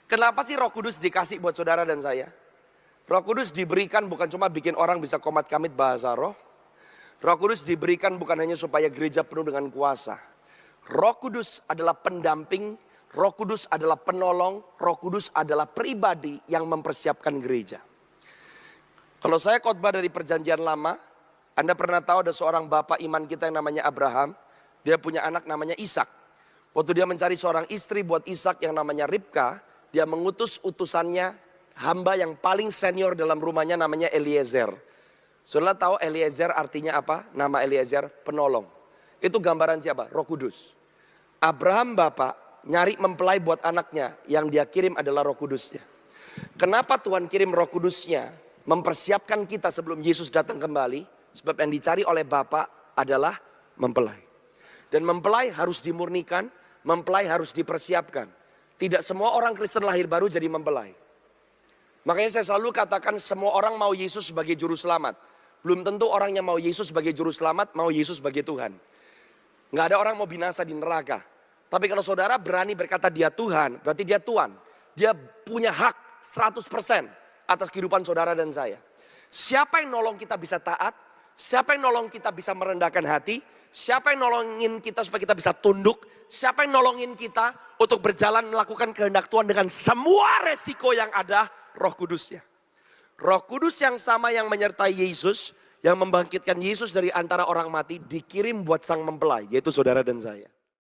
Kenapa sih Roh Kudus dikasih buat saudara dan saya? Roh Kudus diberikan bukan cuma bikin orang bisa komat kamit bahasa roh. Roh Kudus diberikan bukan hanya supaya gereja penuh dengan kuasa. Roh Kudus adalah pendamping, Roh Kudus adalah penolong, Roh Kudus adalah pribadi yang mempersiapkan gereja. Kalau saya khotbah dari perjanjian lama, Anda pernah tahu ada seorang bapak iman kita yang namanya Abraham. Dia punya anak namanya Ishak. Waktu dia mencari seorang istri buat Ishak yang namanya Ribka, dia mengutus utusannya, hamba yang paling senior dalam rumahnya namanya Eliezer. Saudara tahu Eliezer artinya apa? Nama Eliezer penolong. Itu gambaran siapa? Roh Kudus. Abraham bapak nyari mempelai buat anaknya, yang dia kirim adalah Roh Kudusnya. Kenapa Tuhan kirim Roh Kudusnya? Mempersiapkan kita sebelum Yesus datang kembali. Sebab yang dicari oleh bapak adalah mempelai. Dan mempelai harus dimurnikan, mempelai harus dipersiapkan. Tidak semua orang Kristen lahir baru jadi mempelai. Makanya saya selalu katakan semua orang mau Yesus sebagai juru selamat. Belum tentu orang yang mau Yesus sebagai juru selamat mau Yesus sebagai Tuhan. Nggak ada orang mau binasa di neraka. Tapi kalau saudara berani berkata dia Tuhan, berarti dia Tuhan. Dia punya hak 100% atas kehidupan saudara dan saya. Siapa yang nolong kita bisa taat? Siapa yang nolong kita bisa merendahkan hati? Siapa yang nolongin kita supaya kita bisa tunduk? Siapa yang nolongin kita untuk berjalan melakukan kehendak Tuhan dengan semua resiko yang ada? Roh Kudusnya. Roh Kudus yang sama yang menyertai Yesus, yang membangkitkan Yesus dari antara orang mati, dikirim buat sang mempelai, yaitu saudara dan saya.